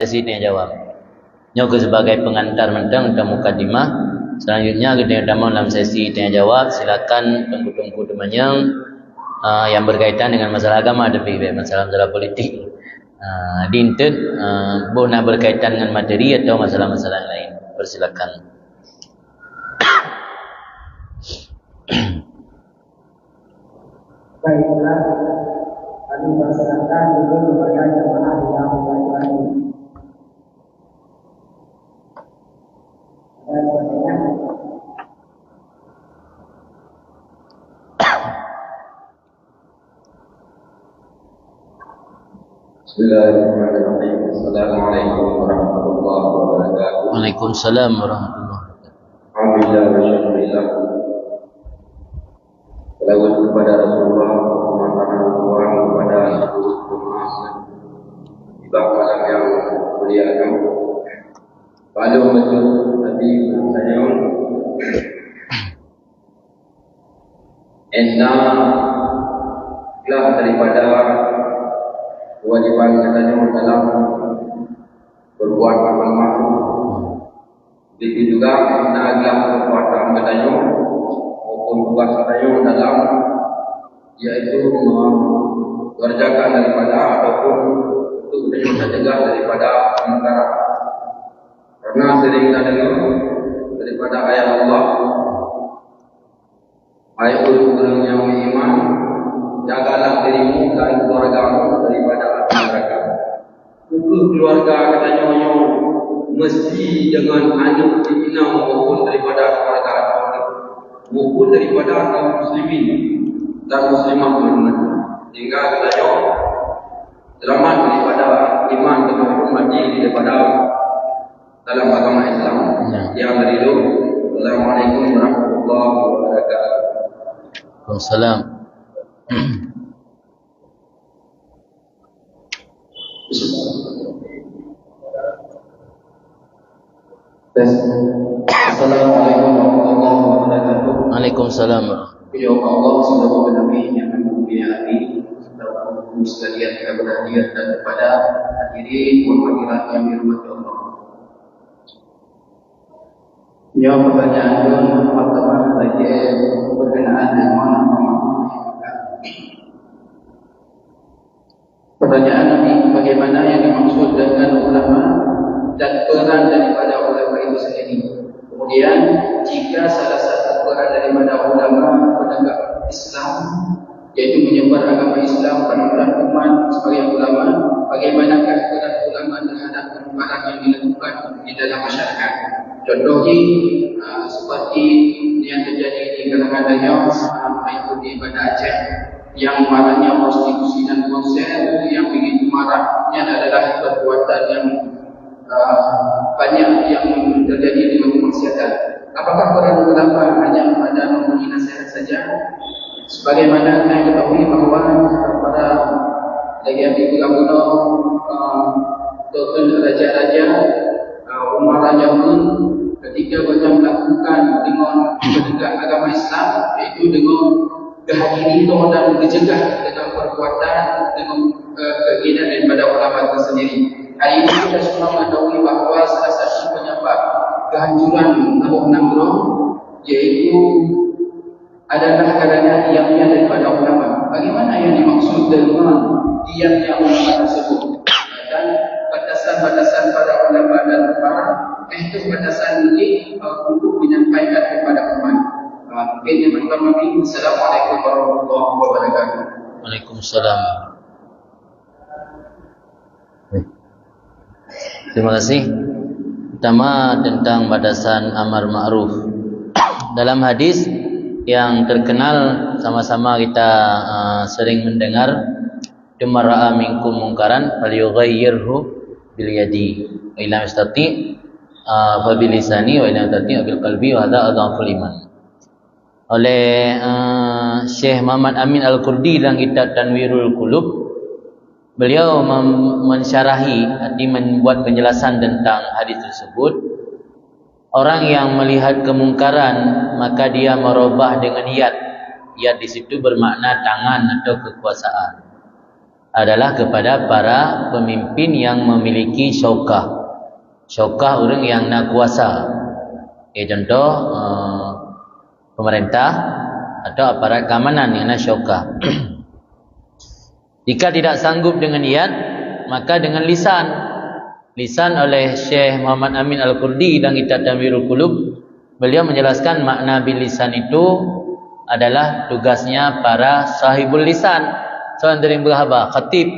sesi tanya jawab. Nyoga sebagai pengantar mentang untuk mukadimah. Selanjutnya kita utama dalam sesi tanya jawab. Silakan tunggu-tunggu temannya yang berkaitan dengan masalah agama, tapi masalah politik. Dintet boleh berkaitan dengan materi atau masalah-masalah yang lain. Persilakan. Baiklah, kami persilakan dulu kepada jemaah yang berbahagia. Bismillahirrahmanirrahim. Assalamualaikum warahmatullahi wabarakatuh. Waalaikumsalam warahmatullahi wabarakatuh. Alhamdulillah wa syukurillah. Salawat kepada Rasulullah, pemakanan orang kepada di bangsa yang mulia agama. Pada betul tadi saya telah daripada kewajiban katanya dalam berbuat amal ma'ruf. Begitu juga adalah perbuatan katanya maupun tugas katanya dalam yaitu mengerjakan daripada ataupun untuk mencegah daripada kemungkaran. Karena sering kita dengar daripada ayat Allah, ayat orang yang beriman, jagalah dirimu dan keluargamu daripada api neraka. Keluarga katanya mesti dengan anak dibina maupun daripada keluarga maupun daripada kaum muslimin dan muslimah benar. Hingga katanya selamat daripada iman dan hormati daripada dalam agama Islam. Yang dari itu, Assalamualaikum warahmatullahi wabarakatuh. Waalaikumsalam. Assalamualaikum warahmatullahi wabarakatuh. Waalaikumsalam. Ya Allah, semoga Nabi yang memuliai saudara sekalian yang berhadir dan kepada hadirin perwakilan yang dirahmati Allah. Ya, pertanyaan pertama saja berkenaan dengan pertanyaan Nabi, bagaimana yang dimaksud dengan ulama dan peran daripada ulama itu sendiri. Kemudian, jika salah satu peran daripada ulama penegak Islam, yaitu menyebar agama Islam pada umat sebagai ulama, bagaimanakah peran ulama terhadap kemungkaran yang dilakukan di dalam masyarakat? Contohnya, seperti yang terjadi di kalangan Dayak, yaitu di Banda Aceh, yang maraknya prostitusi dan konser, yang begitu maraknya adalah perbuatan yang banyak yang terjadi dengan kemaksiatan. Apakah peran ulama hanya pada memberi nasihat saja? Sebagaimana kita ketahui bahawa para lagi ulama raja-raja Umar Jamun ketika mereka melakukan dengan menegak agama Islam, iaitu dengan kehadiran dan mencegah dengan perbuatan dengan keinginan daripada ulama itu sendiri. Hari ini kita semua mengetahui bahawa salah satu penyebab kehancuran Abu Namrah yaitu adalah kerana diamnya daripada ulama. Bagaimana yang dimaksud dengan diamnya ulama tersebut? Dan batasan-batasan para ulama dan para itu batasan ini untuk menyampaikan kepada umat. Mungkin yang pertama ini, Assalamualaikum warahmatullahi wabarakatuh. Waalaikumsalam. Terima kasih. Pertama tentang batasan amar ma'ruf. Dalam hadis yang terkenal sama-sama kita sering mendengar, "Man ra'a minkum munkaran falyughayyirhu bil yadi, wa illam yastati fa bil lisani, wa illam yastati bil qalbi, wa hadza adhaful iman." Oleh Syekh Muhammad Amin Al-Qurdi dalam kitab Tanwirul Qulub, beliau mensyarahi, membuat penjelasan tentang hadis tersebut. Orang yang melihat kemungkaran maka dia merubah dengan yad. Yad di situ bermakna tangan atau kekuasaan. adalah kepada para pemimpin yang memiliki syaukah. Syaukah orang yang nak kuasa. Contoh pemerintah atau aparat keamanan yang nak syaukah. Jika tidak sanggup dengan yad, maka dengan lisan. Lisan oleh Syekh Muhammad Amin Al-Qurdi dalam kitab Tanwirul Qulub, beliau menjelaskan makna bil lisan itu adalah tugasnya para sahibul lisan, seorang dari berhaba, khatib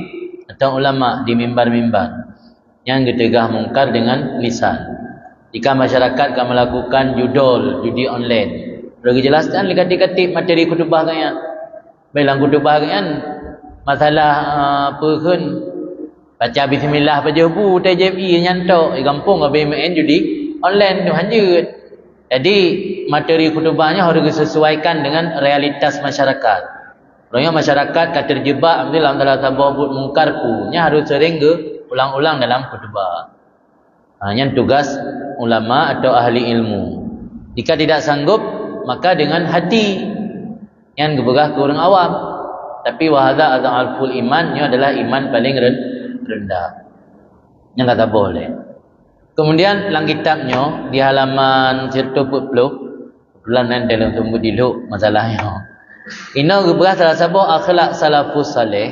atau ulama di mimbar-mimbar yang getegah mungkar dengan lisan. Jika masyarakat akan melakukan judi online, perlu jelaskan dekat-dekat materi khutbah kan. Bilang khutbah kan masalah apa kan, baca bismillah baca bu TJI nyantok di kampung BMN judi online tu hanjut. Jadi materi khutbahnya harus disesuaikan dengan realitas masyarakat. Orangnya masyarakat kat terjebak dalam tabawud mungkarku, nya harus sering ke ulang-ulang dalam khutbah. Hanya tugas ulama atau ahli ilmu. Jika tidak sanggup, maka dengan hati yang geberah ke orang awam. Tapi wahada adzalful iman, ini adalah iman paling rendah. Yang tak boleh. Kemudian dalam kitabnya di halaman 140, kebetulan dalam tunggu dulu masalahnya. Ini geberah salah satu akhlak salafus saleh,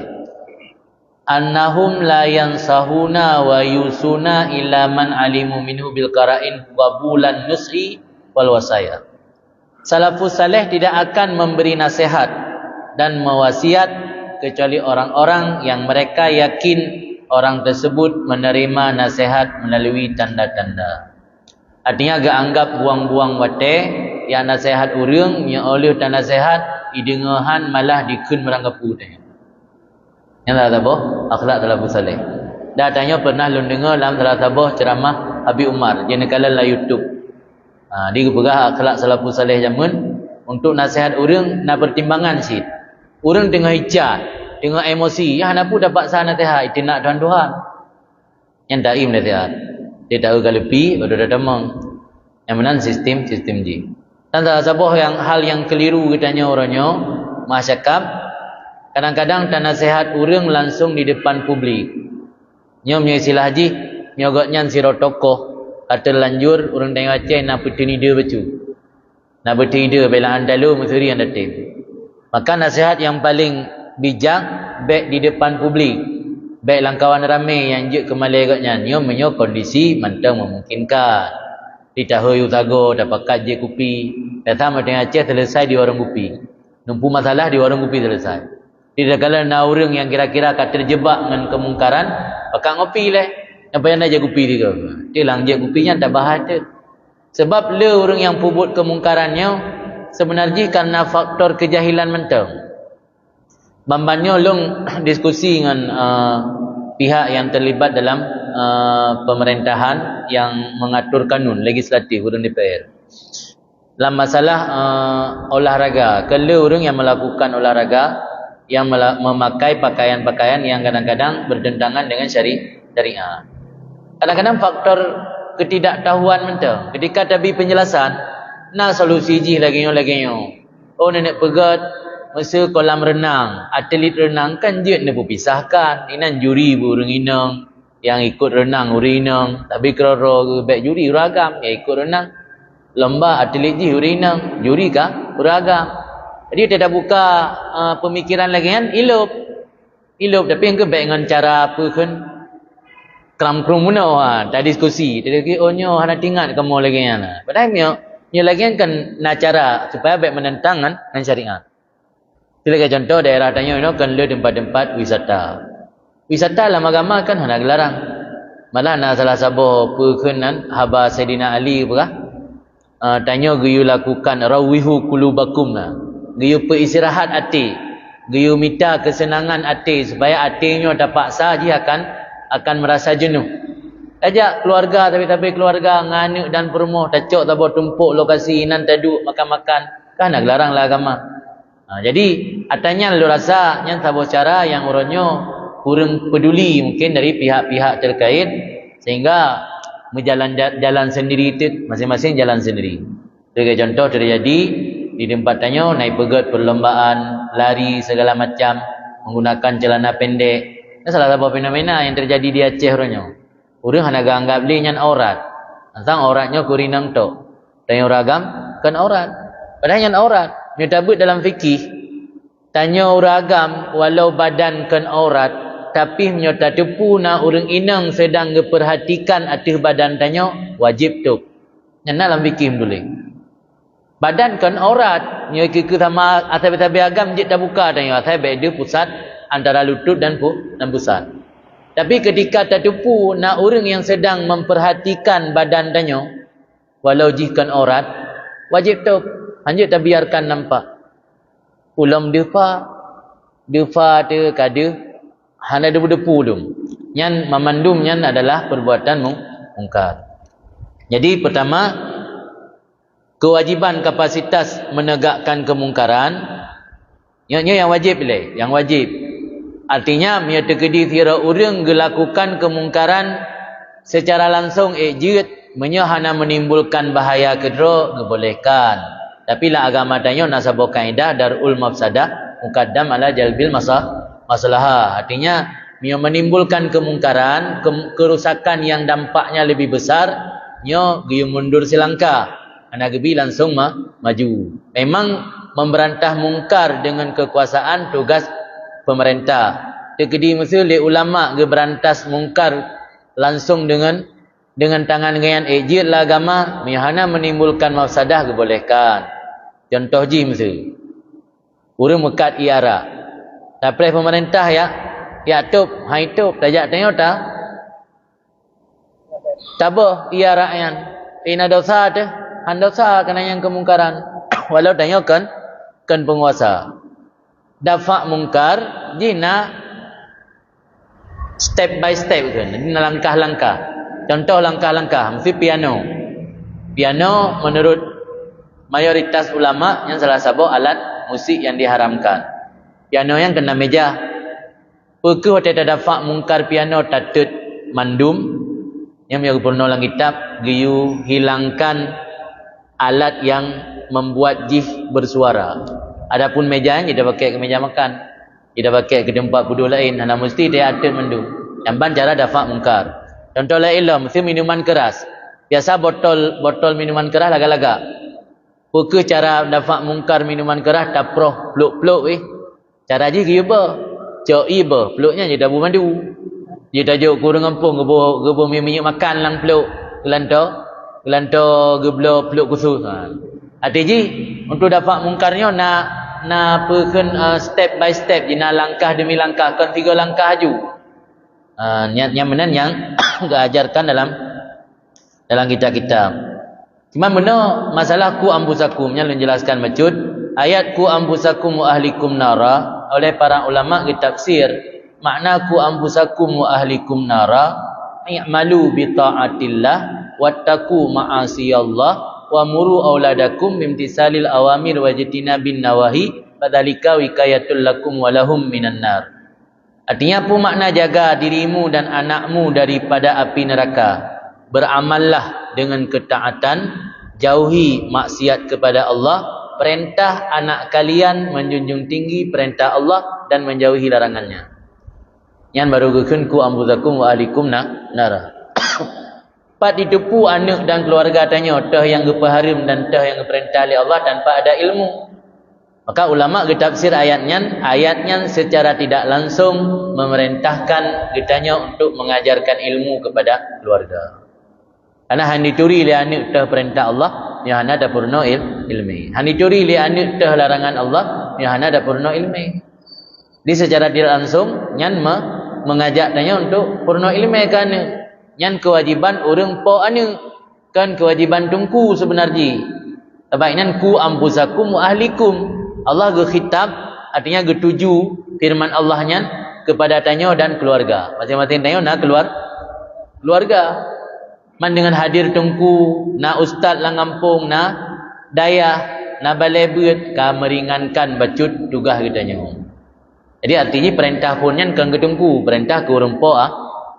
annahum la yansahuna wa yusuna illa man alimu minhu bil qara'in wa bulan nusi wal wasaya. Salafus saleh tidak akan memberi nasihat dan mewasiat kecuali orang-orang yang mereka yakin orang tersebut menerima nasihat melalui tanda-tanda. Artinya agak anggap buang-buang wate yang nasihat urang yang oleh tan nasihat idengahan malah dikun meranggapu tanya. Yang tak tahu akhlak salafus saleh. Datanya pernah lu dengar dalam salah satu ceramah Habib Umar, dia nekalan la YouTube. Dia berah akhlak salafus saleh zaman untuk nasihat orang nak pertimbangan sikit. Orang tengah hijat, tengah emosi, ya nak pun dapat sah nasihat, itu nak Tuhan. Yang daim nasihat. Dia tahu kalau pi baru dah demang. Yang mana sistem G. Dan salah satu hal yang keliru katanya orangnya, masyarakat kadang-kadang tak nasihat orang langsung di depan publik. Nyo punya istilah haji, nyogotnya siro tokoh, kata lanjur orang tengok Aceh nak bertini dia bacu. Nak bertini dia bela andalu musuri yang datang. Maka nasihat yang paling bijak baik di depan publik, baik langkawan ramai yang je kemalai agaknya, nyo menyo kondisi mantang memungkinkan. Ditahu utago dapat kaji kopi, datang dengan Aceh selesai di warung kopi. Numpu masalah di warung kopi selesai. Tidak kala na orang yang kira-kira akan terjebak dengan kemungkaran, pakai ngopi lah. Apa yang nak je kopi dia? Dia lang je kopinya tak bahas dia. Sebab le orang yang pubut kemungkarannya sebenarnya karena faktor kejahilan mentang. Bambannya long diskusi dengan pihak yang terlibat dalam pemerintahan yang mengatur kanun legislatif orang DPR. Dalam masalah olahraga, kalau orang yang melakukan olahraga yang memakai pakaian-pakaian yang kadang-kadang bertentangan dengan syariah. Kadang-kadang faktor ketidaktahuan mentang. Ketika tabi penjelasan, nak solusi ji lagi nyo. Oh nenek pegat masa kolam renang, atlet renang kan je nak pisahkan. Inan juri burung inang yang ikut renang urinang, tapi keroro ke baik juri uragam yang ikut renang. Lomba atlet ji urinang, juri kah uragam. Jadi dia dah buka pemikiran lagi kan ilup tapi yang ke baik dengan cara apa kan kram-krum mana tak diskusi. Dia kata oh nyo hana tingat kamu lagi kan. Padahal nyo lagi kan nak cara supaya baik menentang dengan syariat. Sebagai contoh daerah tanya ini kan le tempat-tempat wisata. Wisata lama agama kan hendak larang. Malah na salah satu perkenan haba Saidina Ali berah. Tanya geyu lakukan rawihu qulubakum lah. Geyu peristirahat hati. Geyu minta kesenangan hati supaya hatinya dapat sah dia akan merasa jenuh. Ajak keluarga tapi keluarga nganak dan perumah tacok tabo tumpuk lokasi nan taduk makan-makan kan nak larang lah agama. Jadi atanya lu rasa yang sabo cara yang orangnya kurang peduli mungkin dari pihak-pihak terkait sehingga jalan sendiri itu masing-masing jalan sendiri. Sebagai contoh terjadi di tempatnya naik pegat perlombaan lari segala macam menggunakan celana pendek Ini salah satu fenomena yang terjadi di Aceh orangnya. Orang hanya anggap dia nyan aurat. Tentang auratnya kurinang tok. Dan yang ragam kan aurat. Padahal nyan aurat. Dia tabut dalam fikih. Tanya orang agam walau badan kan aurat. Tapi menyata tepu na orang inang sedang perhatikan atas badan tanya. Wajib tok. Nyan dalam fikih boleh. Badan kan aurat. Nya ke sama atas-atas agam je tak buka tanya. Atas dia pusat antara lutut dan pusat. Tapi ketika tertipu nak orang yang sedang memperhatikan badan tanya, walau jihkan aurat, wajib tu hanya tak biarkan nampak. Ulam depa tu kada hanya debu-debu dum. Yang memandum yang adalah perbuatan mungkar. Jadi pertama, kewajiban kapasitas menegakkan kemungkaran, yang wajib boleh, yang wajib. Artinya, ia terkedi kira orang melakukan kemungkaran secara langsung ejit, menyahana menimbulkan bahaya kedua, dibolehkan. Tapi lah agama tanya nasabah kaedah darul mafsadah muqaddam ala jalbil masalah. Artinya, ia menimbulkan kemungkaran, kerusakan yang dampaknya lebih besar, ia mundur silangkah. Anak gebi langsung maju. Memang memberantah mungkar dengan kekuasaan tugas pemerintah. Terkedi mesti oleh ulama ke berantas mungkar langsung dengan tangan dengan ejir lah agama, mihana menimbulkan mafsadah kebolehkan. Contoh ji mesti. Urang mekat iara. Tapi pemerintah ya tup, hai tup, tajak tengok tak? Tabah iara yang ina dosa tu, handosa kena yang kemungkaran. Walau tengok kan penguasa. Dafa mungkar jina step by step kan, jina langkah-langkah. Contoh langkah-langkah mesti piano menurut mayoritas ulama yang salah satu alat musik yang diharamkan. Piano yang kena meja. Pukul hotel dafa mungkar piano tatut mandum yang pernah dalam kitab giyu hilangkan alat yang membuat jih bersuara. Adapun meja yang kita pakai ke meja makan, kita pakai ke tempat duduk lain, hanya mesti dia atur mendu. Yang ban cara dafa mungkar. Contoh lain lah, mesti minuman keras. Biasa botol minuman keras laga-laga. Pukul cara dafa mungkar minuman keras taproh peluk-peluk Cara je ke ba? Cok iba, peluknya je dabu mandu. Dia tajuk kurang kampung gebo minyak makan lang peluk. Gelanto geblo peluk khusus. Artinya untuk dapat mungkarnya nak perken step by step, jina langkah demi langkah, kan 3 langkah aju. Niatnya benar yang diajarkan dalam kitab-kitab. Cuma benar masalah ku ambusakum yang menjelaskan maksud ayat ku ambusakum wa ahlikum nara oleh para ulama ditafsir makna ku ambusakum wa ahlikum nara i'malu bi taatillah wattaqu ma'asiyallah wa muru auladakum bimtisalil awamir wajtinabin nawahi fadzalika wikayatul lakum walahum minan nar. Artinya apa makna jaga dirimu dan anakmu daripada api neraka? Beramallah dengan ketaatan, jauhi maksiat kepada Allah, perintah anak kalian menjunjung tinggi perintah Allah dan menjauhi larangannya. Yang baru gukunku ambuzakum wa ahlikum nara. Pat ditipu anak dan keluarga tanya tah yang gepaharim dan tah yang perintah oleh Allah tanpa ada ilmu. Maka ulama getafsir ayatnya secara tidak langsung memerintahkan ditanya untuk mengajarkan ilmu kepada keluarga. Karena handi turi li anak tah perintah Allah, yang hana da purna ilmi. Handi turi li anak tah larangan Allah, yang hana da purna ilmi. Di secara tidak langsung nyan mengajak tanya untuk purna ilmi kan. Nyan kewajiban orang po anu kan kewajiban tungku sebenarnya. Tabaiknan ku ampusakum wa ahlikum. Allah gekhitab artinya getuju firman Allah nyan kepada tanya dan keluarga. Masing-masing tanya nak keluarga. Man dengan hadir tungku na ustaz lang kampung na daya na balebut ka meringankan bacut tugas kitanya. Jadi artinya perintah pun nyan kan ketungku perintah ke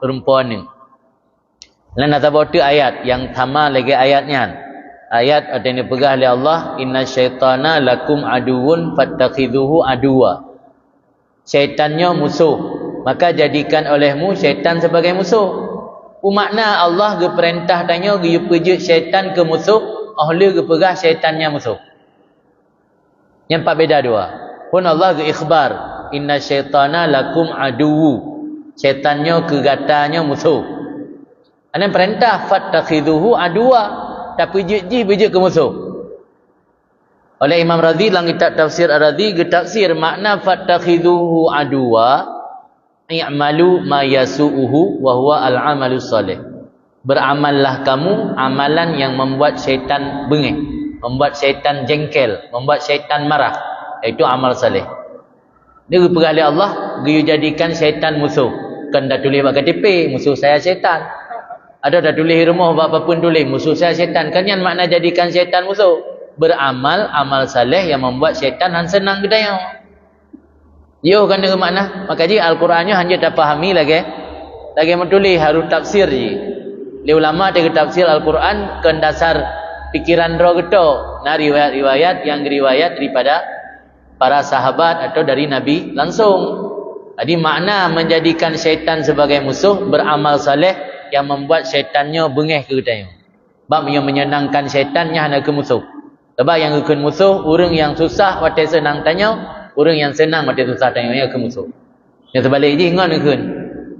perempuan ni. Lan atabotu ayat yang sama lagi ayatnya. Ayat ada yang dipegah oleh Allah, inna syaitana lakum aduun fattakhidhuhu aduwa. Syaitannya musuh maka jadikan olehmu syaitan sebagai musuh. Makna Allah ge perintah tanya ge pejut syaitan ke musuh, ahli ge pegah syaitannya musuh. Yang pak beda dua. Pun Allah ge ikhbar, inna syaitana lakum aduwu. Syaitannya kegatanya musuh. Ana perintah fattakhidhuhu aduwa, tapi bejut ke musuh. Oleh Imam Razi dalam kitab tafsir Ar-Razi ge tafsir makna fattakhidhuhu aduwa, i'malu ma yasu'uhu wa huwa al-amalu salih. Beramallah kamu amalan yang membuat syaitan bengih, membuat syaitan jengkel, membuat syaitan marah, iaitu amal salih. Dia pergali Allah, dia jadikan syaitan musuh. Kan dah tulis bak KTP, musuh saya syaitan. Ada dah tulis di rumah apa pun tulis, musuh saya syaitan. Kan yang makna jadikan syaitan musuh. Beramal amal salih yang membuat syaitan senang gedaya. Yo kan dengan makna. Maka ji Al-Qurannya hanya tak fahami lagi menulis harus tafsir ji. Li ulama dengan tafsir Al-Quran kan dasar pikiran roh geto. Nah riwayat-riwayat yang riwayat daripada para sahabat atau dari Nabi langsung. Jadi makna menjadikan syaitan sebagai musuh, beramal saleh yang membuat syaitannya bengih ke gedaya. Bab yang menyenangkan syaitannya hanya ke musuh. Sebab yang ke musuh orang yang susah watai senang tanya. Orang yang senang watai susah tanya yang ke musuh. Yang sebalik je ingat ke.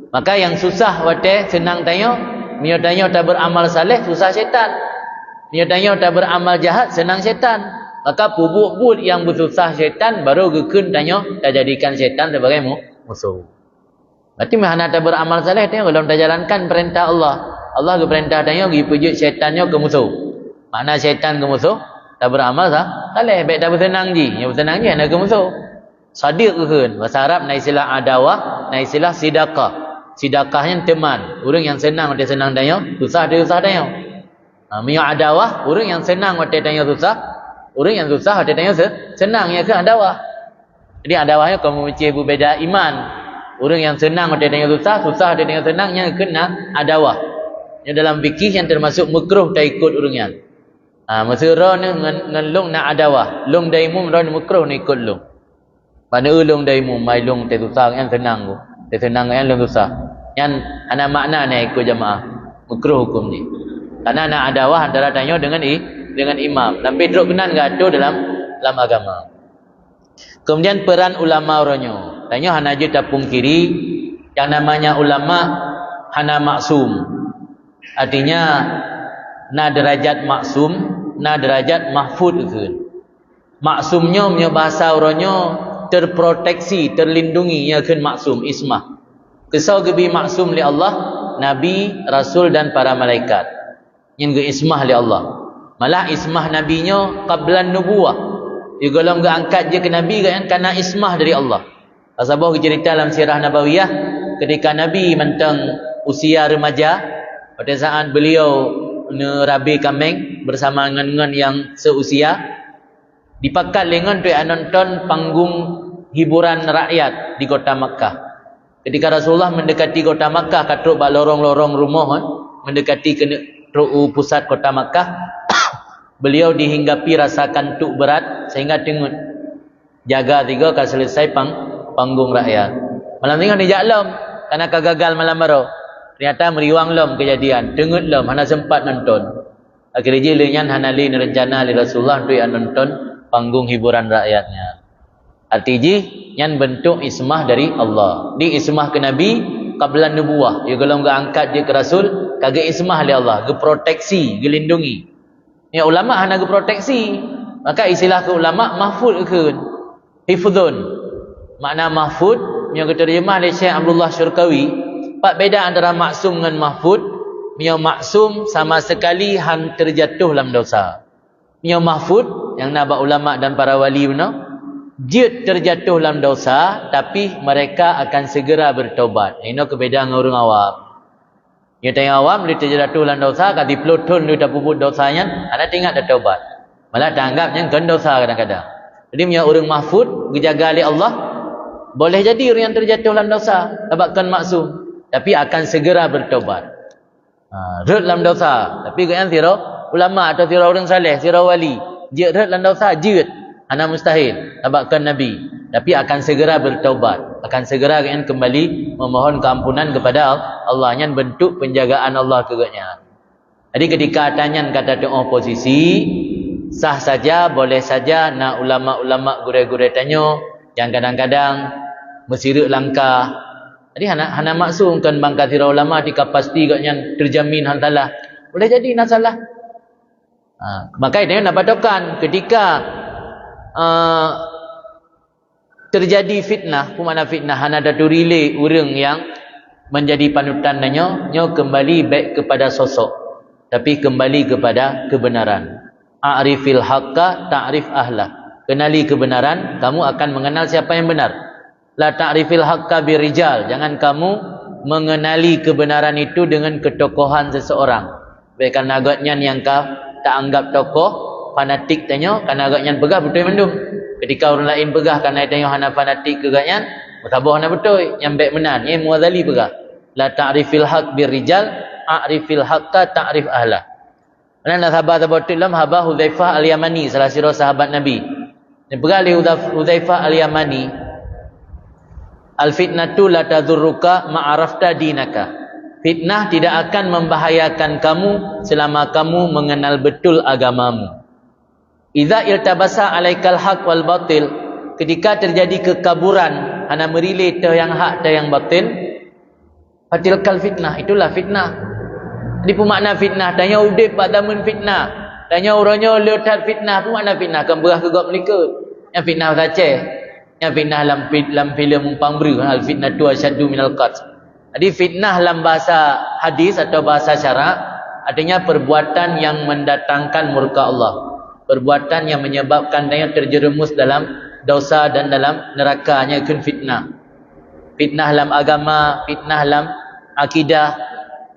Maka yang susah watai senang tanya, dia tanya tak beramal saleh susah syaitan. Dia tanya tak beramal jahat senang syaitan. Maka pubuk-pubuk yang bersusah syaitan baru gekun tanya tak jadikan syaitan sebagai musuh. Berarti mana tak beramal saleh tanya kalau tak jalankan perintah Allah. Allah ke perintah tanya pergi pujut syaitannya ke musuh. Mana syaitan ke musuh? Tak beramal saleh, baik tak bersenang je. Yang bersenang je nak ke musuh. Sadiq ke kan? Bahasa Arab naik istilah adawah, naik istilah sidaqah. Sidaqahnya teman. Orang yang senang dia senang tanya, susah dia susah tanya. Minyak adawah, orang yang senang dia tanya susah, orang yang susah dia tanya senang, ya ke adawah. Jadi adawahnya kalau membaca berbeza iman. Orang yang senang dia tanya susah, susah dia tanya senang, yang kena adawah. Yang dalam fikih yang termasuk makruh tak ikut orang yang. Masa roh ni ngan long nak adawah. Long daimu roh ni makruh ni ikut long. Pada long daimu mai long tak susah yang senang tu. Tak senang yang long susah. Yang ana makna ni ikut jemaah. Makruh hukum ni. Karena nak adawah antara tanya dengan imam. Tapi duduk kenan gaduh dalam agama. Kemudian peran ulama orangnya. Tanya hana je tak pungkiri yang namanya ulama hana maksum. Artinya na derajat maksum, na derajat mahfud ke. Maksumnya punya bahasa orangnya terproteksi, terlindungi, ya kan maksum, ismah. Kesau gebi maksum li Allah, nabi, rasul dan para malaikat. Yang ge ismah li Allah. Malah ismah nabinya qablan nubuwah. Dia golong ge angkat je ke nabi kan karena ismah dari Allah. Asabah cerita dalam sirah nabawiyah ketika nabi mentang usia remaja pada saat beliau nerabi kambing bersama dengan yang seusia dipakat lengan tu nonton panggung hiburan rakyat di kota Makkah. Ketika Rasulullah mendekati kota Makkah katruk bak lorong-lorong rumah mendekati ke pusat kota Makkah beliau dihinggapi rasa kantuk berat sehingga tengok jaga 3 kali selesai panggung rakyat. Malam tengok di jaklom karena kagagal malam baru. Ternyata meriwang lom kejadian. Dengut lom, hana sempat nonton. Akhirnya jelinya hana li rencana li Rasulullah untuk yang nonton panggung hiburan rakyatnya. Artinya, yang bentuk ismah dari Allah. Di ismah ke Nabi, qablan nubuwah. Ya kalau enggak angkat dia ke Rasul, kagak ismah li Allah. Ke proteksi, ke lindungi. Ya ulama hana ke proteksi. Maka istilah ke ulama, mahfud ke. Hifudun. Makna mahfud, yang keterjemah oleh Syekh Abdullah Syurkawi. Pak beda antara maksum dengan mahfud. Mia maksum sama sekali hang terjatuh dalam dosa. Mia mahfud yang nabak ulama dan para wali benar, dia terjatuh dalam dosa tapi mereka akan segera bertobat. Ini kebedaan dengan orang awam. Dia tanya awam dia terjatuh dalam dosa, kati pelutun dia tak puput dosanya, ada tinggal dah tobat. Malah tanggapnya kan dosa kadang-kadang. Jadi mia orang mahfud dijaga oleh Allah, boleh jadi orang yang terjatuh dalam dosa, dapatkan maksum. Tapi akan segera bertobat. Red dalam dosa. Tapi kan sirah ulama atau sirah orang saleh, sirah wali. Dia red dalam dosa, jid. Ana mustahil. Dapatkan Nabi. Tapi akan segera bertobat. akan segera agaknya kembali memohon keampunan kepada Allah. Yang bentuk penjagaan Allah kegaknya. Jadi ketika tanya kata doa posisi, sah saja, boleh saja. Nak ulama-ulama gure-gure tanya, yang kadang-kadang mesirik langkah. Jadi hana maksum kan bang kathira ulama tika pasti gaknya terjamin hal salah. Boleh jadi nak salah. Maka dia nak patokan ketika terjadi fitnah, mana fitnah hana datu relay orang yang menjadi panutan nyo kembali baik kepada sosok, tapi kembali kepada kebenaran. A'rifil haqqa ta'rif ahlah. Kenali kebenaran, kamu akan mengenal siapa yang benar. La ta'rifil haqqa birijal. Jangan kamu mengenali kebenaran itu dengan ketokohan seseorang. Baik kan agaknya yang kau tak anggap tokoh, fanatik tanya, kan agaknya pegah betul mendung. Ketika orang lain pegah kerana tanya hana fanatik kegaknya, bertabah hana betul, yang baik benar, yang muadzali pegah. La ta'rifil haqq birijal, a'rifil haqqa ta'rif ahlah. Mana nak sahabat betul dalam habah Hudzaifah Al-Yamani, salah satu sahabat Nabi. Yang pegali Hudzaifah Al-Yamani, al-fitnatu la tadurruka ma'arafta dinaka. Fitnah tidak akan membahayakan kamu selama kamu mengenal betul agamamu. Idza iltabasa alaikal haq wal batil, ketika terjadi kekaburan hana merilai te yang hak te yang batil, fatilkal fitnah, itulah fitnah. Jadi pemakna fitnah, tanya udip padamun fitnah, tanya orangnya letak fitnah, pemakna fitnah kan berah kegap mereka. Yang fitnah saja, yang fitnah dalam filem umpang beri, al fitnah tu asyaddu minal qatl. Jadi fitnah dalam bahasa hadis atau bahasa syarak artinya perbuatan yang mendatangkan murka Allah, perbuatan yang menyebabkan dia terjerumus dalam dosa dan dalam nerakanya, itu fitnah. Fitnah dalam agama, fitnah dalam akidah,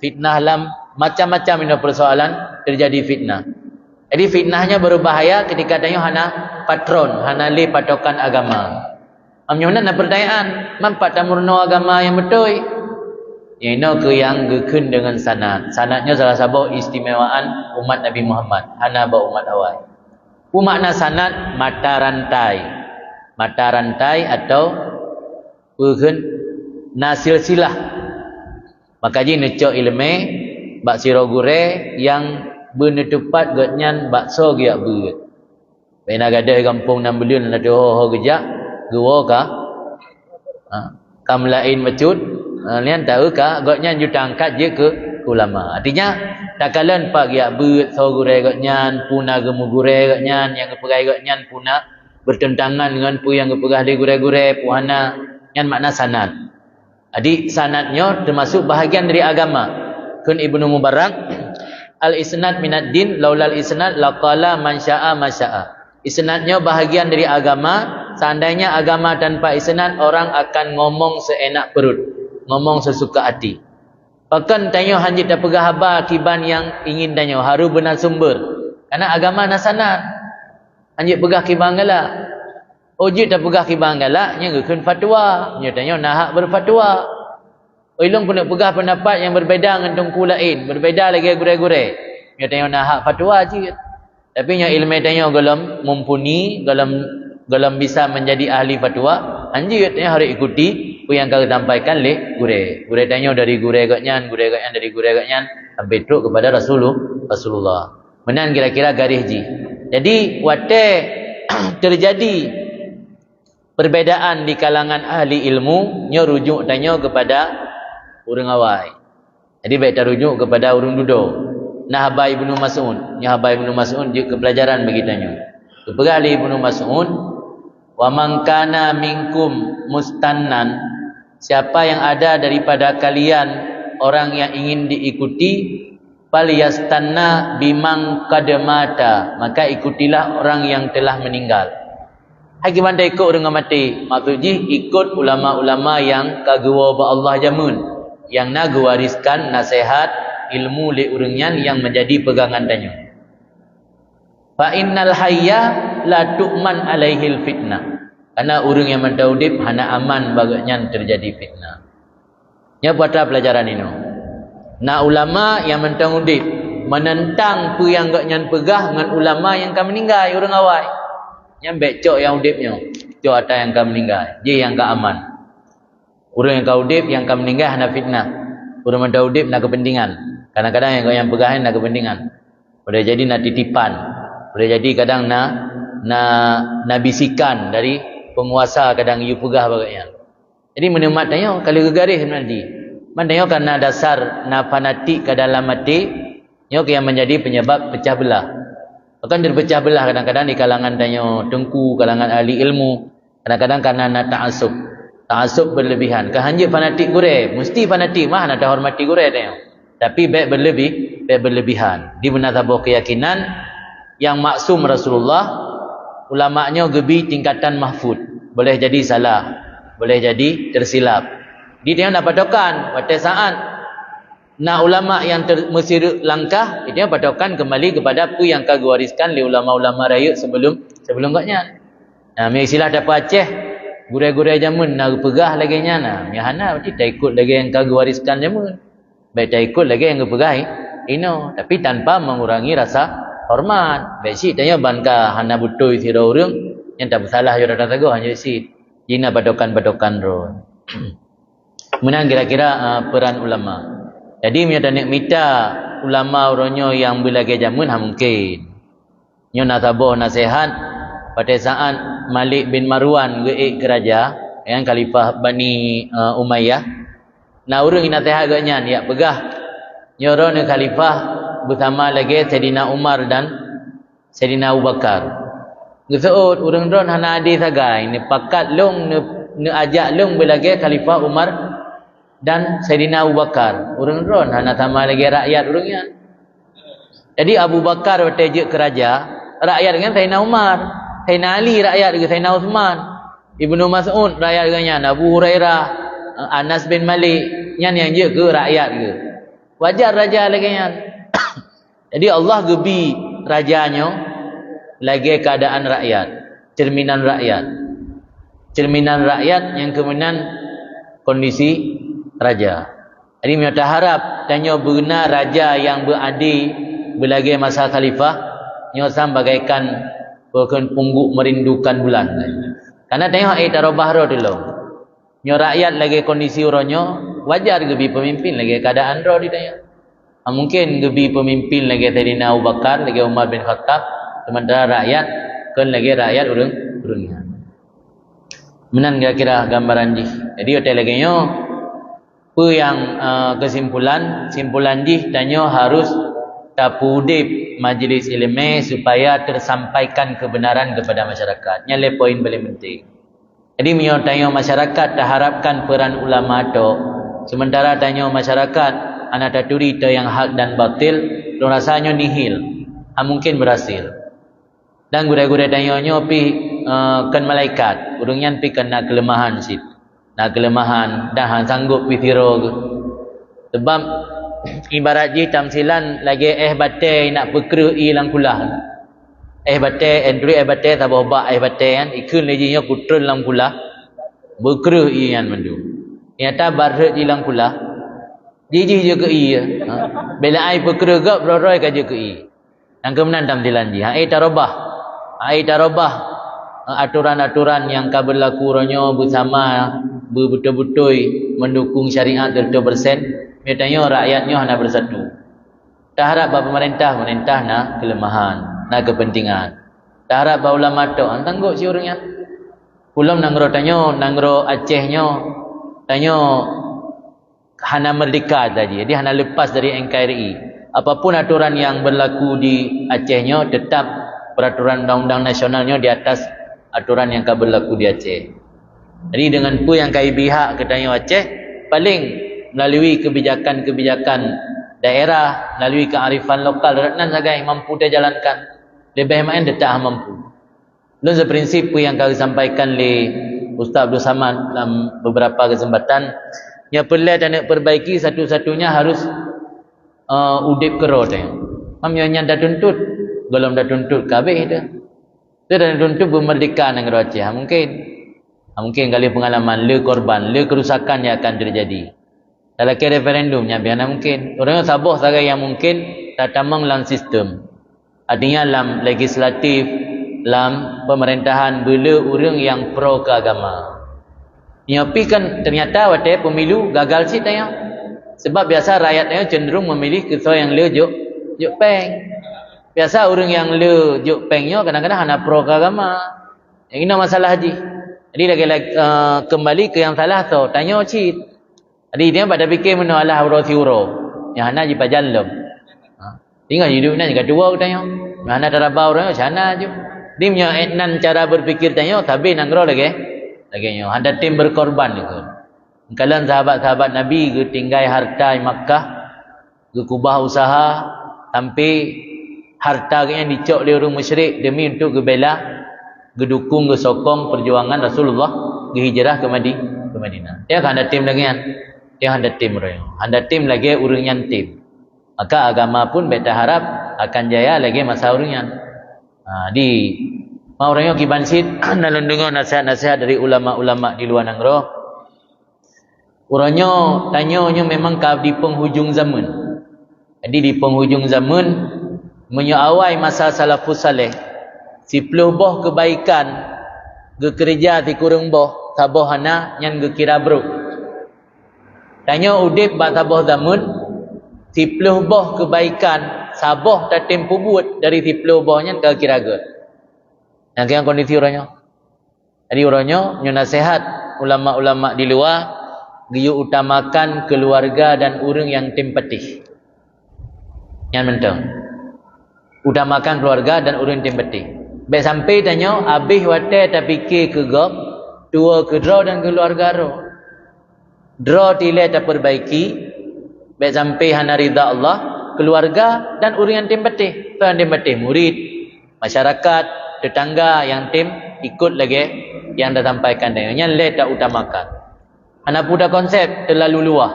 fitnah dalam macam-macam ini persoalan terjadi fitnah. Jadi fitnahnya berbahaya ketika tanya hana patron, hana le patokan agama. Amnyona nak pertanyaan, mampat tamurno agama yang betul. Ini ke yang gekun dengan sanad. Sanadnya salah satu istimewaan umat Nabi Muhammad, hana ba umat awal. Makna sanad mata rantai. Mata rantai atau bukan nasilsilah. Maka ji necok ilmu bak siro gure yang benetupat gatnyan bakso giak beut. Bena gadah kampung 6 bulan ada ho gejak gewo ka. Kam lain mecut, lian tahu ka gatnyan juta angkat je ke ulama. Artinya takalan pak giak beut so gure gatnyan puna gemu gure gatnyan yang kepegai gatnyan puna bertentangan dengan pu yang kepegah di gure-gure puhana yang makna sanad. Jadi sanadnya termasuk bahagian dari agama. Kun Ibnu Mubarak, al-isnad minad din, laulal isnad laqala man syaa ma syaa. Isnadnya bahagian dari agama. Seandainya agama tanpa isnad, orang akan ngomong seenak perut, ngomong sesuka hati. Bahkan tanya hanjit dah pegah habar kiban yang ingin tanya haru benar sumber. Karena agama na sanad. Hanjit pegah kiban galak. Ojit dah pegah kiban galak, nya gekun fatwa. Nya tanya nak berfatwa. Ilung pun nak pegah pendapat yang berbeza dengan tungku lain, berbeza lagi gure-gure. Nya tanya nak hak fatwa je. Tapi nya ilmu tanya galam mumpuni, galam bisa menjadi ahli fatwa, anjir tanya hari ikuti apa yang kau sampaikan le gure. Gure tanya dari gure gatnyan, gure gatnyan dari gure gatnyan sampai teruk kepada Rasulullah. Menan kira-kira garis ji. Jadi wate terjadi perbedaan di kalangan ahli ilmu, nya rujuk tanya kepada orang awai. Jadi baik terujuk kepada orang duduk. Nah Habai Ibnu Mas'ud, nya Habai Ibnu Mas'ud je ke pelajaran bagi tanya. Kepegali Ibnu Mas'ud, wa man kana minkum mustannan, siapa yang ada daripada kalian orang yang ingin diikuti, falyastanna bimang qad mata, maka ikutilah orang yang telah meninggal. Hakiman dah ikut orang mati, maksudnya ikut ulama-ulama yang kagwa ba Allah jamun, yang nak wariskan nasihat ilmu li urangnya yang menjadi pegangan tanya. Fa innal hayya la tu'man alaihil fitnah. Karena orang yang mendaudip hana aman bagaknya terjadi fitnah. Nya pada pelajaran ini. Nah ulama yang mendaudip menentang pu yang gaknya pegah dengan ulama yang kami meninggal orang awal. Nya becok yang udipnya. Jo ada yang kami meninggal, je yang ka aman. Orang yang kau udip, yang kau meninggal nak fitnah. Orang yang udip nak kepentingan. Kadang-kadang yang pegahan nak kepentingan. Boleh jadi nak titipan. Boleh jadi kadang nak bisikan dari penguasa, kadang you pegah bagainya. Jadi menemat tanya kalau gegaris nanti. Man tanya karena dasar na fanatik ke dalam hati, nyo yang menjadi penyebab pecah belah. Bahkan terpecah belah kadang-kadang di kalangan tanya tengku, kalangan ahli ilmu. Kadang-kadang karena nak ta'assub. Ta'assub berlebihan. Kehanjit fanatik gureh, mesti fanatik mah nak hormati gureh tanya. Tapi baik berlebihan. Di menatabuh keyakinan yang maksum Rasulullah, ulama'nya gebi tingkatan mahfud. Boleh jadi salah, boleh jadi tersilap. Dia tengok nak patokan pada saat nak ulama yang mesti langkah, dia patokan kembali kepada apa yang kau wariskan oleh ulama-ulama raya sebelum katnya. Nah, istilah dapat Aceh, gurai-gurai jamun nak pegah lagi nya nah. Mihana berarti tak ikut lagi yang kau wariskan jamun. Baik tak ikut lagi yang kau pegai. Tapi tanpa mengurangi rasa hormat. Baik si tanya banka hana butoi sira urang yang tak bersalah yo datang teguh hanya si. Jina badokan-badokan ro. Menang kira-kira peran ulama. Jadi minta nak minta ulama uronyo yang belagi jamun mungkin. Nyo nasabah nasihat pada saat Malik bin Marwan geik geraja yang khalifah Bani Umayyah. Nah urang nasihat ganya ya pegah nyoro ne khalifah bersama lagi Saidina Umar dan Saidina Abu Bakar. Geseut urang ron hana adi sagai ni pakat long ne ajak long belagi khalifah Umar dan Saidina Abu Bakar. Urang ron hana sama lagi rakyat urangnya. Jadi Abu Bakar bertajuk ke raja, rakyat dengan Saidina Umar, Saidina Ali rakyat dengan Saidina Uthman, Ibnu Mas'ud rakyat dengan Abu Hurairah, Anas bin Malik, yang je ke rakyat ke. Wajar raja lagi yang. Jadi Allah gebi rajanya lagi keadaan rakyat, cerminan rakyat. Cerminan rakyat yang kemudian kondisi raja. Jadi minta harap tanya benar raja yang beradi belagi masa khalifah nyo sam bagaikan pungguk merindukan bulan. Karena tengok tarobah ro dulu. Nyo rakyat lagi kondisi uronyo wajar gebi pemimpin lagi keadaan ro ditanya. Mungkin gebi pemimpin lagi Saidina Abu Bakar lagi Umar bin Khattab, sementara rakyat kan lagi rakyat urangnya. Menan kira-kira gambaran ji. Jadi hotel lagi nyo apa yang simpulan ji tanya harus tapudip majlis ilmu supaya tersampaikan kebenaran kepada masyarakat. Nyale poin paling penting. Jadi mio tanya masyarakat dah harapkan peran ulama tu. Sementara tanya masyarakat ana taturi tu yang hak dan batil, lo rasanya nihil. Mungkin berhasil. Dan gura-gura tanya nyo pi kan malaikat, urungnya pi kena kelemahan sit. Nak kelemahan dah sanggup pi tiro. Sebab ibarat je tamsilan lagi batai nak berkerui lang kulah. Batai entry batai tak boba batai kan ikun lagi nya kutrun lang kulah. Berkerui kan mandu. Nyata barret di lang kulah. Jiji je ke i. Bila ai berkerui gap roroi ka je ke i. Yang kemudian tamsilan je. Tarobah aturan-aturan yang ka berlaku ronyo bersama betul-betul mendukung syariat 100%. Mitanya rakyatnya hendak bersatu. Tak harap pemerintah nak kelemahan, nak kepentingan. Tak harap ulama tu tangguh si orangnya. Ulam nangro tanyo, nangro Acehnya, tanyo hana merdeka tadi. Jadi hana lepas dari NKRI. Apapun aturan yang berlaku di Acehnya tetap peraturan undang-undang nasionalnya di atas aturan yang berlaku di Aceh. Jadi dengan pu yang kai pihak katanya Aceh paling melalui kebijakan-kebijakan daerah, melalui kearifan lokal ratnan sagai mampu dia jalankan. Lebih main dia tak mampu. Lalu seprinsip yang kami sampaikan oleh Ustaz Abdul Samad dalam beberapa kesempatan, yang perlu dan nak perbaiki satu-satunya harus udip kero tanya. Mamnya dah tuntut, belum dah tuntut kabeh dah. Dia dah tuntut bermerdeka negara Aceh. Mungkin kali pengalaman le korban, le kerusakan yang akan terjadi. Dalam referendumnya biar mungkin orang yang sabar sagai yang mungkin tak tamang dalam sistem. Artinya dalam legislatif, dalam pemerintahan bila orang yang pro ke agama. Nyopi kan ternyata wate pemilu gagal sih tanya. Sebab biasa rakyatnya cenderung memilih ketua yang le juk peng. Biasa orang yang le juk pengnya kadang-kadang hana pro ke agama. Yang ini masalah haji. Jadi lagi kembali ke yang salah tu, tanya cit. Jadi dia pada fikir mana Allah uro. Yang hana ji pajalum. Tinggal hidup ni dekat dua tanya. Mana terabau orang sana je. Dia punya etnan cara berfikir tanya tapi nanggro lagi. Lagi ada tim berkorban itu. Kalian sahabat-sahabat Nabi ke tinggal harta di Makkah, ke kubah usaha sampai harta yang dicok oleh orang musyrik demi untuk ke bela, ke dukung, ke sokong perjuangan Rasulullah ke hijrah ke Madinah. Dia kan ada tim lagi kan. Dia ada tim orang. Ada tim lagi urungan tim. Maka agama pun beta harap akan jaya lagi masa urungan. Di mau orangnya kibansit dalam dengar nasihat-nasihat dari ulama-ulama di luar Nanggro. Orangnya tanyanya memang di penghujung zaman. Jadi di penghujung zaman menyawai masa salafus saleh. 10 boh kebaikan gekerja di kurung boh saboh hana yang gekira bro. Tanya udip ba saboh zaman 10 boh kebaikan saboh tak tempo buat dari 10 bohnya ke kira-kira. Yang kira kondisi orangnya. Jadi orangnya nasihat ulama-ulama di luar dia utamakan keluarga dan orang yang tempatih. Yang penting. Utamakan keluarga dan orang yang tempatih. Baik sampai tanya habis wate tak fikir ke gop, tua ke draw dan keluarga ro. Draw tilai tak perbaiki. Baik sampai hana ridha Allah, keluarga dan orang yang tempatih. Yang tempatih murid, masyarakat, tetangga yang tim ikut lagi yang dah sampaikan dia. Yang le tak utamakan. Anak puda konsep terlalu luah.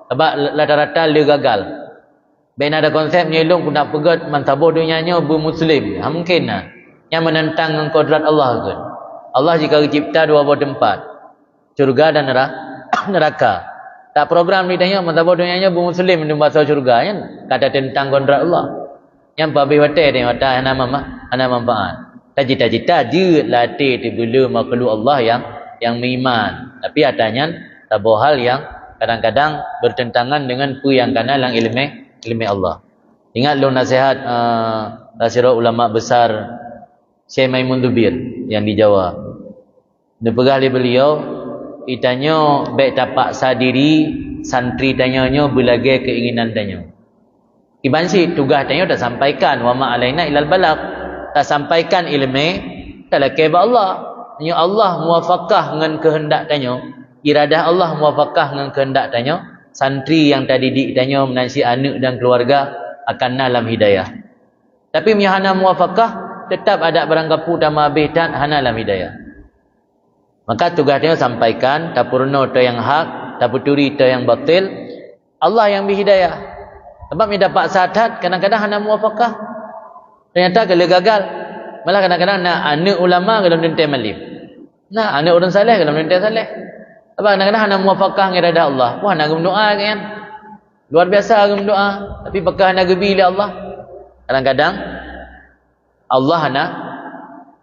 Sebab rata-rata le gagal. Ben ada konsep nyelong pun nak pegat mantaboh dunianya bermuslim. Mungkin lah. Yang menentang dengan kodrat Allah kan. Allah jika cipta dua buah tempat. Syurga dan neraka. Tak program ni tanya mantaboh dunianya bermuslim di bahasa syurga kan. Kata tentang kodrat Allah. Yang pabih wate dia kata ana manfaat. Cita-cita je latih dibulu makhluk Allah yang beriman. Tapi adanya sebuah hal yang kadang-kadang bertentangan dengan pu yang kanal yang ilmu Allah. Ingat lu nasihat nasihat ulama besar Syekh Maimun Dubir yang di Jawa. Dia pegah beliau itanya baik tapak sadiri santri tanyanya belagai keinginan tanya. Ibansi tugas tanya dah sampaikan wa ma alaina ilal balagh. Tak sampaikan ilmu tak laki ba Allah. Hanya Allah muwafaqah dengan kehendak tanya. Iradah Allah muwafaqah dengan kehendak tanya. Santri yang tadi didik tanya menansi anak dan keluarga akan dalam hidayah. Tapi hana muwafaqah tetap ada barang kapu dan habis dan hana dalam hidayah. Maka tugasnya sampaikan tak purna tu yang hak, tak puturi tu yang batil. Allah yang berhidayah. Sebab dia dapat sadat kadang-kadang hana muwafaqah. Ternyata kalau gagal. Malah kadang-kadang nak anak ulama kalau nentai malim. Nah, anak orang saleh kalau nentai saleh. Sebab kadang-kadang hana muwafaqah dengan iradah Allah. Wah, nak berdoa kan. Luar biasa berdoa, tapi pakah hana gebi oleh Allah. Kadang-kadang Allah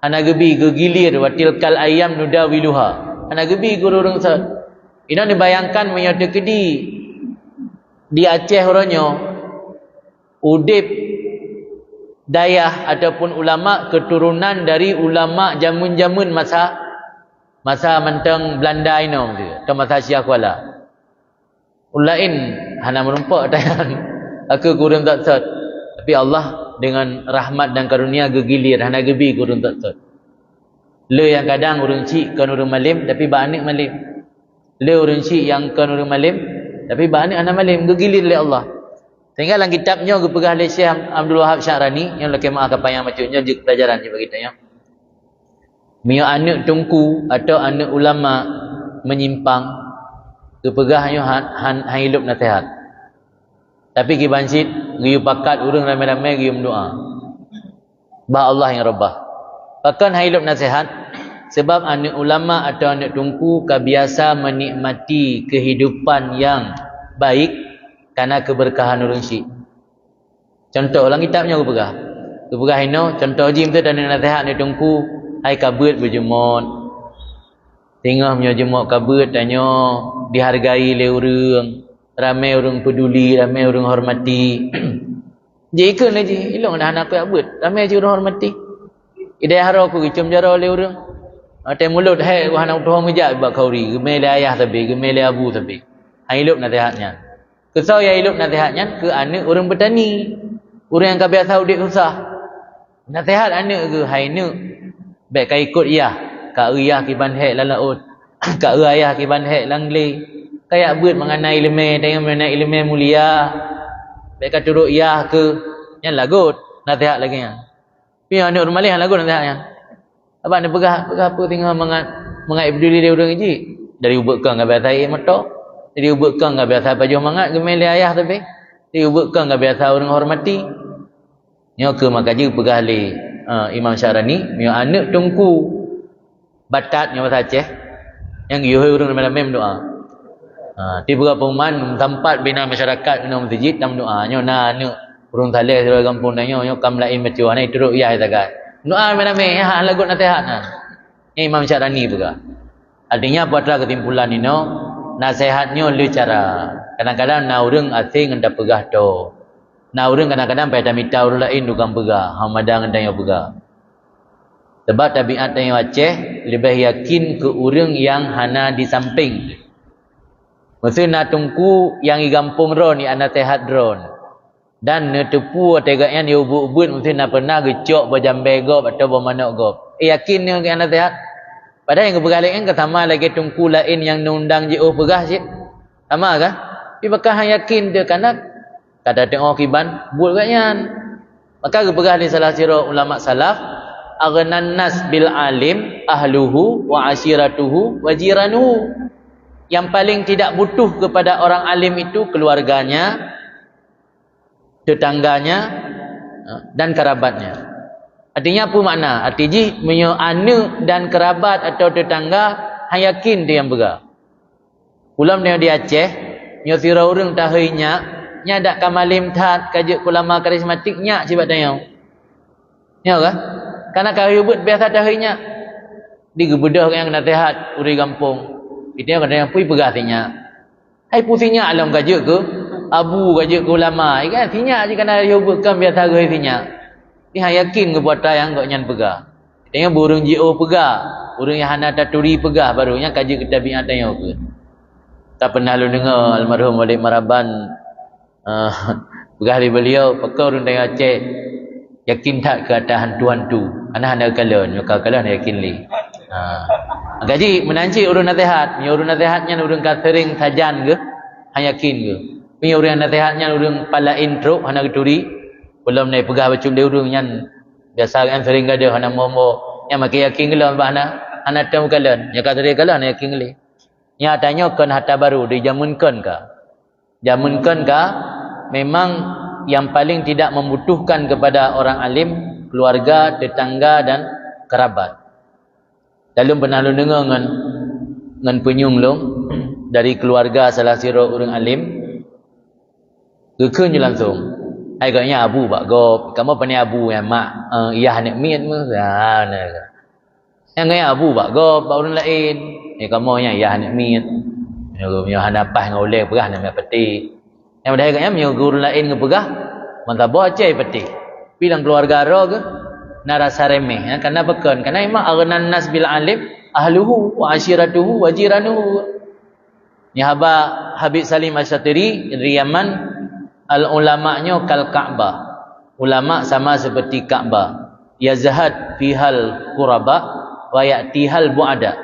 hana gebi gegilir wa tilkal ayyam nudawiluha. Hana gebi guru-urang sat. Ini dibayangkan menyata kedi di Aceh orangnya udip dayah ataupun ulama keturunan dari ulama jamun-jamun masa mentang Belanda ini atau masa Syiah Kuala. Ulain hana merumpak tayan. Aku kurang tak sat. Tapi Allah dengan rahmat dan karunia gegilir hana gebi kurang tak sat. Le yang kadang urang cik kan urang malim tapi baanik malim. Le urang cik yang kan urang malim tapi baanik hana malim gegilir oleh Allah. Tinggal dalam kitabnya ke pegah oleh Syekh Abdul Wahab Syarani yang laki maaf apa yang macamnya je pelajaran je bagi tanya. Mia anak tungku atau anak ulama menyimpang ke pegah hanya hidup nasihat. Tapi kibansit giu pakat urang ramai-ramai giu doa. Bah Allah yang Rabbah. Bahkan hidup nasihat sebab anak ulama atau anak tungku kebiasa menikmati kehidupan yang baik karena keberkahan orang syik. Contoh dalam kitabnya aku pegah. Aku pegah ini contoh jim tu dan nasihat ni tungku hai kabut berjemut. Tengah punya jemaah kabut tanya dihargai oleh orang, ramai orang peduli, ramai orang hormati. Jika lagi ilong dah anak aku abut, ramai je orang hormati. Idai haro aku cum jara oleh orang. Atai mulut hai wah nak tuang meja bak kauri, gemai le ayah tabi, gemai le abu tabi. Hai hidup nasihatnya. Kesau ya hidup nasihatnya ke anak orang bertani. Orang yang biasa udik susah. Nasihat anak ke hai nak baik kai ikut ia. Ka ayah ki ban hek lalaut. Ka ayah ki ban hek langli. Kayak buat mengenai ilmu, dengan mengenai ilmu mulia. Baik ka turut ia ke yang lagut nasihat lagi nya. Pi anak rumah leh lagut nasihatnya. Abang ni pegah apa tengah mengat peduli dia orang ji. Dari ubek kang biasa ai motor. Dari ubek kang biasa pajuh mangat gemai le ayah tapi. Dari ubek kang biasa orang hormati. Nyo ke makaji pegah le Imam Syarani, nyo anak tungku batat nyo bahasa Aceh. Yang yuhai orang ramai doa. Ti beberapa uman tempat bina masyarakat bina masjid tam doa nyo na anak urang saleh dari kampung nyo kam lain macam ana turut ya zakat. Doa ramai ya lagu nasihat nah. Imam Syarani juga. Artinya pada kesimpulan ini nasihatnya le cara. Kadang-kadang na urang asing hendak pegah to. Na urang kadang-kadang pada minta urang lain dukang pegah, hamadang hendak pegah. Sebab tabiat yang Aceh lebih yakin ke urang yang hana di samping. Maksudnya nak tungku yang di kampung ron ni nasihat ron. Dan netepu tegaknya dia ubut-ubut mesti nak pernah gecok berjambe gop atau bermanok gop. Yakin dia ke nasihat. Padahal yang bergalak kan sama lagi tungku lain yang nundang je pegah je. Sama kan? Tapi bakal yakin dia karena kata tengok kiban buat katnya. Maka bergah di salah sira ulama salaf, aghnan nas bil alim ahluhu wa ashiratuhu wa jiranuhu. Yang paling tidak butuh kepada orang alim itu keluarganya, tetangganya dan kerabatnya. Artinya apa makna? Artinya menyo anak dan kerabat atau tetangga hang yakin dia yang berga. Ulam dia di Aceh, nyo sira urang tahinya nya dak kamalim tat kaje ulama karismatiknya sibat tanya. Ya kan? Karena kau buat biasa tahinya digebedah yang nasihat uri kampung. Itu yang kadang pui pegahnya. Hai pusinya alam kaje ke abu kaje ke ulama. Kan sinya je kana dia buatkan biasa ge sinya. Ni hang yakin ke buat yang gak nyan pegah. Tengok burung jio pegah, burung yang hana taturi pegah barunya kaji ketabiat tengok ke. Tak pernah lu dengar almarhum Walid Maraban pegah di beliau pakau urang tengok Aceh yakin tak ke atas hantu-hantu. Ana hana kalon, kalon yakin li. Gaji menanci urang nasihat, urang nasihatnya urang sering sajan ke, hang yakin ke. Ni urang nasihatnya urang pala intro hana keturi. Belum naik pegah bacuk dia urang yang biasa kan sering gaduh hana momo yang makin yakin gelam bahana anak tahu kalan yang kata dia kalan yakin geli. Nya tanya kan harta baru dijamunkan ka? Jamunkan ka memang yang paling tidak membutuhkan kepada orang alim, keluarga, tetangga dan kerabat. Dalam pernah lu dengar ngan penyung long dari keluarga salah sira orang alim keun je langsung. Ai katanya abu bak gop, kamu pandai abu yang mak iyah nak miat mu. Yang kaya abu bak gop bak orang lain. Kamu nya iyah nak miat. Yo hanapah ngau le pegah nak peti. Yang dah katanya myo guru lain ngepegah mantabah cai peti. Bilang keluarga ro ke narasa remeh karena bekon karena memang aghnan nas bil alim ahluhu wa ashiratuhu wa jiranuhu. Ni Habib Salim Asy-Syatiri dari Yaman. Al-ulama'nya kal Ka'bah. Ulama sama seperti Ka'bah. Yazhad fihal quraba wa ya'tihal bu'ada.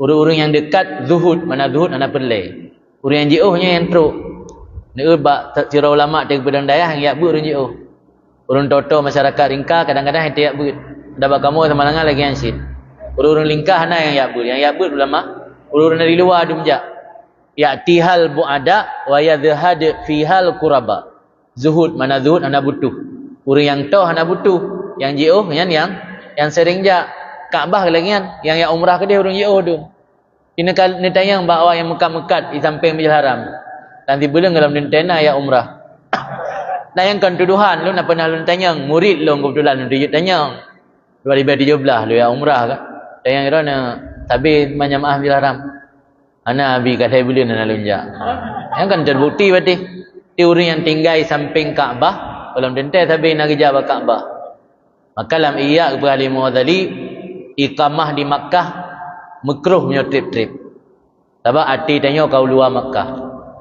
Orang-orang yang dekat zuhud, mana zuhud ana perlai. Orang yang jauhnya yang teruk. Ni ba tira ulama dari bedang dayah yang yak bu orang jauh. Orang toto masyarakat ringkah kadang-kadang yang yak bu. Dapat kamu sama langan lagi yang sit. Orang-orang lingkah ana yang yak bu ulama. Orang-orang dari luar dumjak. Ya'tihal bu'ada wa yadhhad fihal quraba. Zuhud mana zuhud ana butuh. Urang yang toh ana butuh. Yang jauh yang sering ja Kaabah lagi kan yang umrah ke dia urang jauh tu. Ini tayang bawa yang mekat-mekat di samping Masjidil Haram. Nanti bulan dalam dentena ya umrah. Tayang kan tuduhan lu nak pernah lu tanyang murid lu kebetulan lu tanyang. 2017 lu ya umrah kan. Tayang irana Tapi menyamaah dilarang. Ana abi kadai beli nana lunja. Yang kan terbukti berarti teori yang tinggal samping Kaabah belum tentu tapi nak jawab Kaabah. Maka lam iya kepada Muadzali iqamah di Makkah makruh punya trip-trip. Sebab arti tanya kau luar Makkah.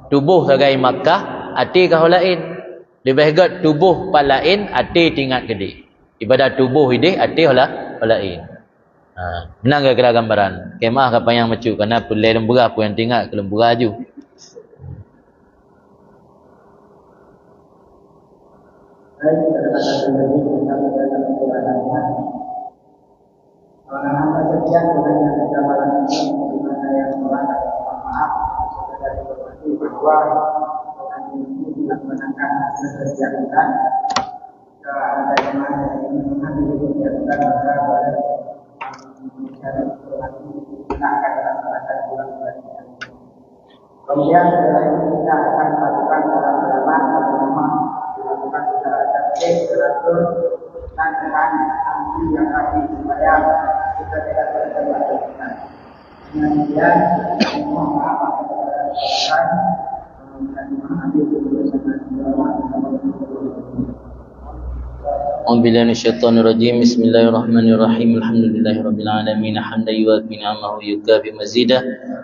Tubuh sebagai Makkah, arti kau lain. Lebih baik tubuh palain, arti tingkat gede. Ibadah tubuh ini arti lain. Menang ke kira gambaran. Kemah ke payang macu karena pulai lemburah pun yang tinggal ke lemburah aju. Baik, kita lagi kita berkata kebenarannya. Orang bersedia dengan yang ada malam ini, di mana yang orang maaf, saudara informasi bahwa orang ini tidak menangkan kesediaan kita. Jika ada yang mana yang mengambil kesediaan kita, maka boleh mencari informasi menangkan dalam masyarakat bulan bulan. Kemudian setelah ini kita akan lakukan salam-salaman bersama dilakukan secara tertib, teratur dan dengan sanksi yang rapi supaya kita tidak terjebak-jebak. Dengan demikian, mohon maaf kepada rekan dan mengambil keputusan أعوذ بالله من الشيطان الرجيم بسم الله الرحمن الرحيم الحمد لله رب العالمين حمدا يوافي نعمه ويكافئ مزيده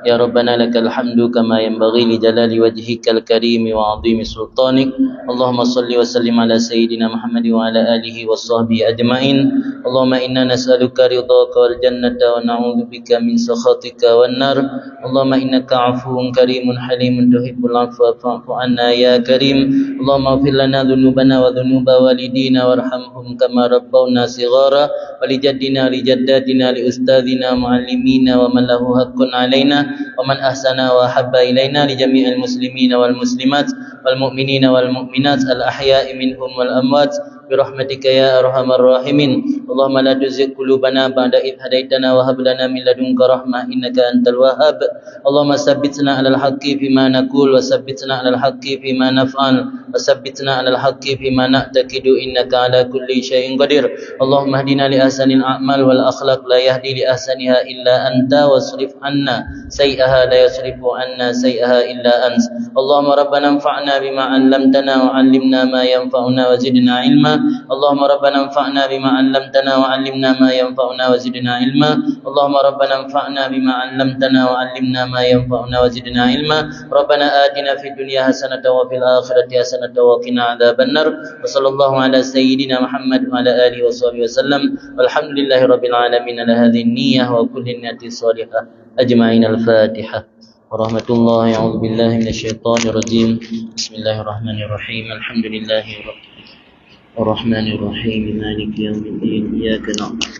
يا ربنا لك الحمد كما ينبغي لجلال وجهك الكريم وعظيم سلطانك اللهم صل وسلم على سيدنا محمد وعلى آله وصحبه أجمعين اللهم إنا نسألك رضاك والجنة ونعوذ بك من سخطك والنار اللهم إنك عفو كريم حليم تحب العفو فاعف عنا يا كريم اللهم اغفر لنا ذنوبنا وذنوب والدينا وارحمهم كما ربونا صغارا ولجدنا ولجداتنا لأستاذنا معلمينا ومن له حق علينا ومن أحسن وأحب إلينا لجميع المسلمين والمسلمات والمؤمنين والمؤمنات الأحياء منهم والأموات برحمتك يا أرحم الراحمين اللهم لا تزغ قلوبنا بعد إذ هديتنا وهب لنا من لدنك رحمة إنك أنت الوهاب اللهم ثبتنا على الحق فيما نقول وثبتنا على الحق فيما نفعل وثبتنا على الحق فيما نعتقد إنك على كل شيء قدير اللهم اهدنا لأحسن الأعمال والأخلاق لا يهدي لأحسنها إلا أنت واصرف عنا سيئها لا يصرف عنا سيئها إلا أنت اللهم ربنا انفعنا بما علمتنا وعلمنا ما ينفعنا وزدنا علما اللهم ربنا انفعنا بما علمتنا وعلمنا ما ينفعنا وزدنا علما اللهم ربنا انفعنا بما علمتنا وعلمنا ما ينفعنا وزدنا علما ربنا آتنا في الدنيا حسنة وفي الآخرة حسنة وقنا عذاب النار وصلى الله على سيدنا محمد وعلى آله وصحبه وسلم والحمد لله رب العالمين على هذه النية وكل نية صالحة أجمعين الفاتحة ورحمة الله أعوذ بالله من الشيطان الرجيم بسم الله الرحمن الرحيم الحمد لله رب الرحمن الرحيم مالك يوم الدين إياك نعبد